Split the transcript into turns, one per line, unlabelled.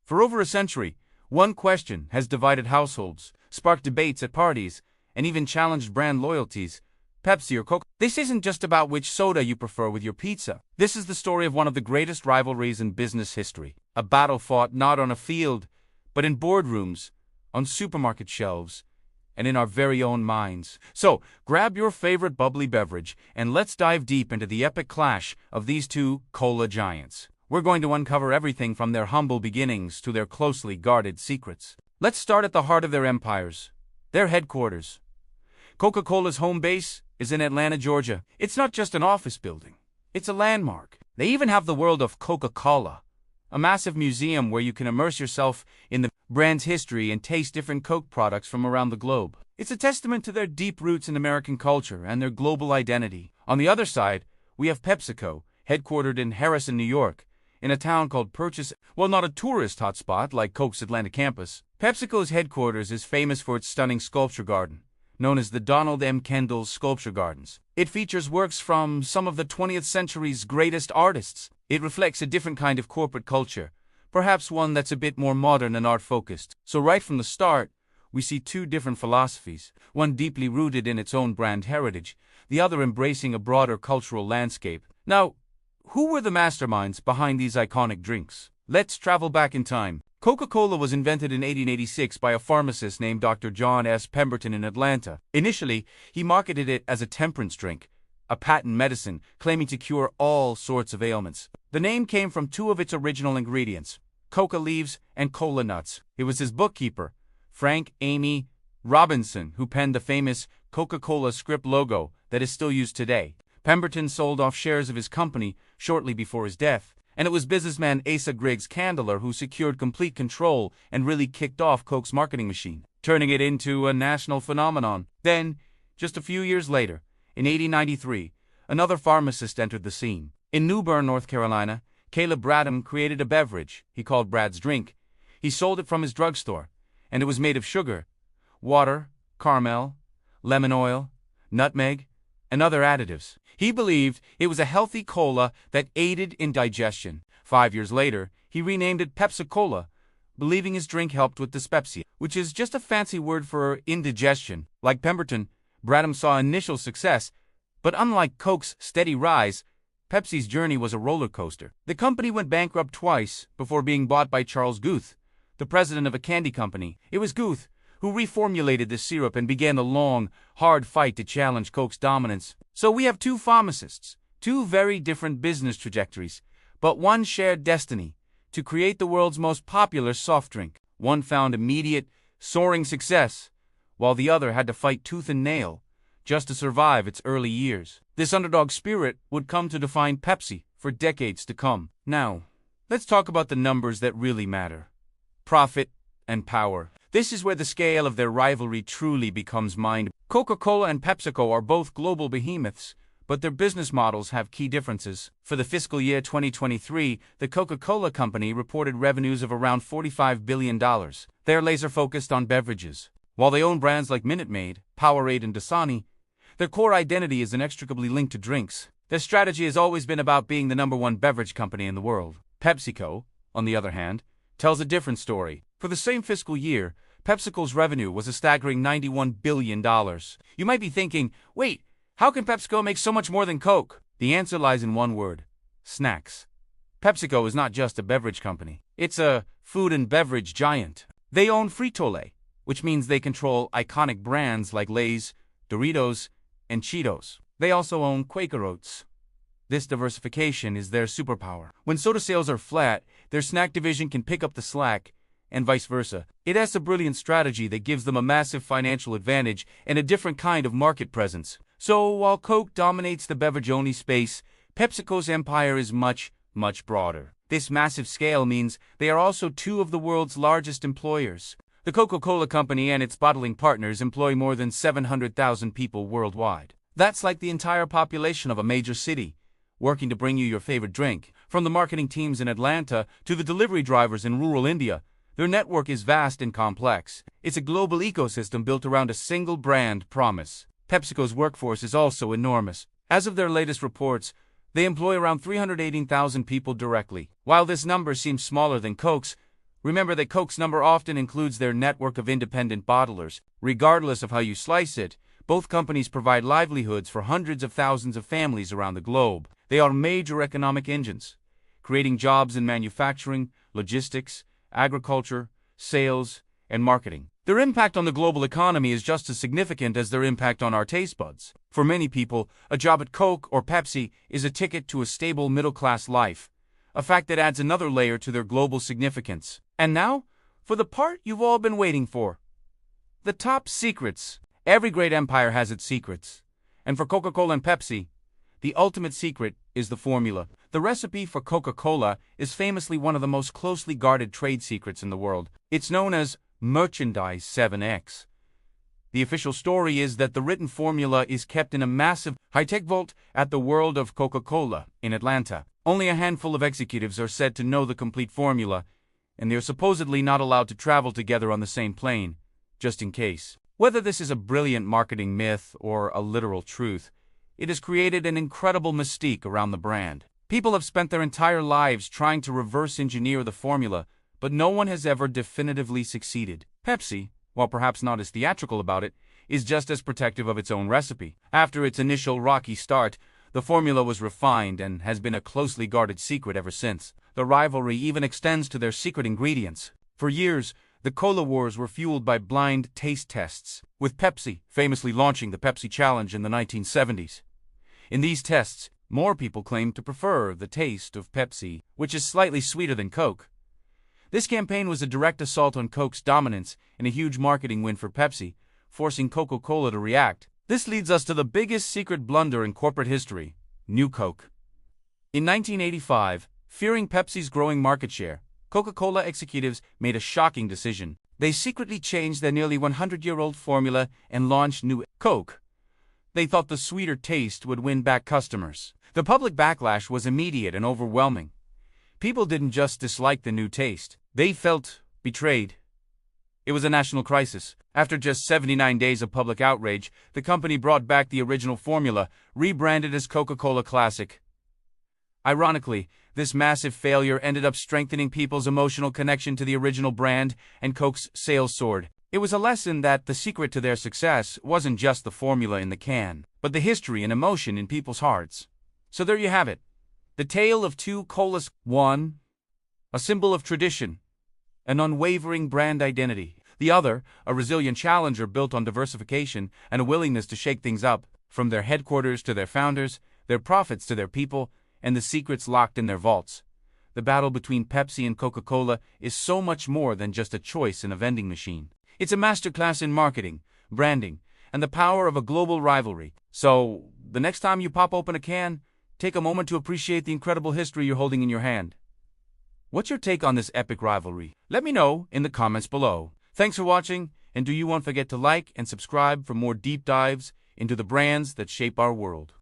For over a century, one question has divided households, sparked debates at parties, and even challenged brand loyalties: Pepsi or Coca. This isn't just about which soda you prefer with your pizza. This is the story of one of the greatest rivalries in business history. A battle fought not on a field, but in boardrooms, on supermarket shelves, and in our very own minds. So, grab your favorite bubbly beverage, and let's dive deep into the epic clash of these two cola giants. We're going to uncover everything from their humble beginnings to their closely guarded secrets. Let's start at the heart of their empires, their headquarters. Coca-Cola's home base is in Atlanta, Georgia. It's not just an office building. It's a landmark. They even have the world of Coca-Cola, a massive museum where you can immerse yourself in the brand's history and taste different Coke products from around the globe. It's a testament to their deep roots in American culture and their global identity. On the other side, we have PepsiCo, headquartered in Harrison, New York, in a town called Purchase. Well, not a tourist hotspot like Coke's Atlanta campus. PepsiCo's headquarters is famous for its stunning sculpture garden, known as the Donald M. Kendall Sculpture Gardens. It features works from some of the 20th century's greatest artists. It reflects a different kind of corporate culture, perhaps one that's a bit more modern and art-focused. So right from the start, we see two different philosophies, one deeply rooted in its own brand heritage, the other embracing a broader cultural landscape. Now, who were the masterminds behind these iconic drinks? Let's travel back in time. Coca-Cola was invented in 1886 by a pharmacist named Dr. John S. Pemberton in Atlanta. Initially, he marketed it as a temperance drink, a patent medicine claiming to cure all sorts of ailments. The name came from two of its original ingredients, coca leaves and cola nuts. It was his bookkeeper, Frank Amy Robinson, who penned the famous Coca-Cola script logo that is still used today. Pemberton sold off shares of his company shortly before his death, and it was businessman Asa Griggs Candler who secured complete control and really kicked off Coke's marketing machine, turning it into a national phenomenon. Then, just a few years later, in 1893, another pharmacist entered the scene. In New Bern, North Carolina, Caleb Bradham created a beverage he called Brad's Drink. He sold it from his drugstore, and it was made of sugar, water, caramel, lemon oil, nutmeg, and other additives. He believed it was a healthy cola that aided in digestion. 5 years later, he renamed it Pepsi-Cola, believing his drink helped with dyspepsia, which is just a fancy word for indigestion. Like Pemberton, Bradham saw initial success, but unlike Coke's steady rise, Pepsi's journey was a roller coaster. The company went bankrupt twice before being bought by Charles Guth, the president of a candy company. It was Guth who reformulated the syrup and began the long, hard fight to challenge Coke's dominance. So we have two pharmacists, two very different business trajectories, but one shared destiny: to create the world's most popular soft drink. One found immediate, soaring success, while the other had to fight tooth and nail just to survive its early years. This underdog spirit would come to define Pepsi for decades to come. Now, let's talk about the numbers that really matter: profit and power. This is where the scale of their rivalry truly becomes mind. Coca-Cola and PepsiCo are both global behemoths, but their business models have key differences. For the fiscal year 2023, the Coca-Cola Company reported revenues of around $45 billion. They are laser-focused on beverages. While they own brands like Minute Maid, Powerade, and Dasani, their core identity is inextricably linked to drinks. Their strategy has always been about being the #1 beverage company in the world. PepsiCo, on the other hand, tells a different story. For the same fiscal year, PepsiCo's revenue was a staggering $91 billion. You might be thinking, wait, how can PepsiCo make so much more than Coke? The answer lies in one word: snacks. PepsiCo is not just a beverage company. It's a food and beverage giant. They own Frito-Lay, which means they control iconic brands like Lay's, Doritos, and Cheetos. They also own Quaker Oats. This diversification is their superpower. When soda sales are flat, their snack division can pick up the slack, and vice versa. It has a brilliant strategy that gives them a massive financial advantage and a different kind of market presence. So while Coke dominates the beverage-only space, PepsiCo's empire is much, much broader. This massive scale means they are also two of the world's largest employers. The Coca-Cola Company and its bottling partners employ more than 700,000 people worldwide. That's like the entire population of a major city, working to bring you your favorite drink. From the marketing teams in Atlanta to the delivery drivers in rural India, their network is vast and complex. It's a global ecosystem built around a single brand promise. PepsiCo's workforce is also enormous. As of their latest reports, they employ around 318,000 people directly. While this number seems smaller than Coke's, Remember that Coke's number often includes their network of independent bottlers. Regardless of how you slice it, both companies provide livelihoods for hundreds of thousands of families around the globe. They are major economic engines, creating jobs in manufacturing, logistics, agriculture, sales, and marketing. Their impact on the global economy is just as significant as their impact on our taste buds. For many people, a job at Coke or Pepsi is a ticket to a stable middle-class life, a fact that adds another layer to their global significance. And now, for the part you've all been waiting for. The top secrets. Every great empire has its secrets. And for Coca-Cola and Pepsi, the ultimate secret is the formula. The recipe for Coca-Cola is famously one of the most closely guarded trade secrets in the world. It's known as Merchandise 7X. The official story is that the written formula is kept in a massive, high-tech vault at the World of Coca-Cola in Atlanta. Only a handful of executives are said to know the complete formula, and they are supposedly not allowed to travel together on the same plane, just in case. Whether this is a brilliant marketing myth or a literal truth, it has created an incredible mystique around the brand. People have spent their entire lives trying to reverse engineer the formula, but no one has ever definitively succeeded. Pepsi, while perhaps not as theatrical about it, is just as protective of its own recipe. After its initial rocky start, the formula was refined and has been a closely guarded secret ever since. The rivalry even extends to their secret ingredients. For years, the cola wars were fueled by blind taste tests, with Pepsi famously launching the Pepsi Challenge in the 1970s. In these tests, more people claimed to prefer the taste of Pepsi, which is slightly sweeter than Coke. This campaign was a direct assault on Coke's dominance and a huge marketing win for Pepsi, forcing Coca-Cola to react. This leads us to the biggest secret blunder in corporate history: New Coke. In 1985, fearing Pepsi's growing market share, Coca-Cola executives made a shocking decision. They secretly changed their nearly 100-year-old formula and launched New Coke. They thought the sweeter taste would win back customers. The public backlash was immediate and overwhelming. People didn't just dislike the new taste, they felt betrayed. It was a national crisis. After just 79 days of public outrage, the company brought back the original formula, rebranded as Coca-Cola Classic. Ironically, this massive failure ended up strengthening people's emotional connection to the original brand, and Coke's sales soared. It was a lesson that the secret to their success wasn't just the formula in the can, but the history and emotion in people's hearts. So there you have it. The tale of two colas. One, a symbol of tradition, an unwavering brand identity. The other, a resilient challenger built on diversification and a willingness to shake things up, from their headquarters to their founders, their profits to their people, and the secrets locked in their vaults. The battle between Pepsi and Coca-Cola is so much more than just a choice in a vending machine. It's a masterclass in marketing, branding, and the power of a global rivalry. So, the next time you pop open a can, take a moment to appreciate the incredible history you're holding in your hand. What's your take on this epic rivalry? Let me know in the comments below. Thanks for watching, and do you not forget to like and subscribe for more deep dives into the brands that shape our world.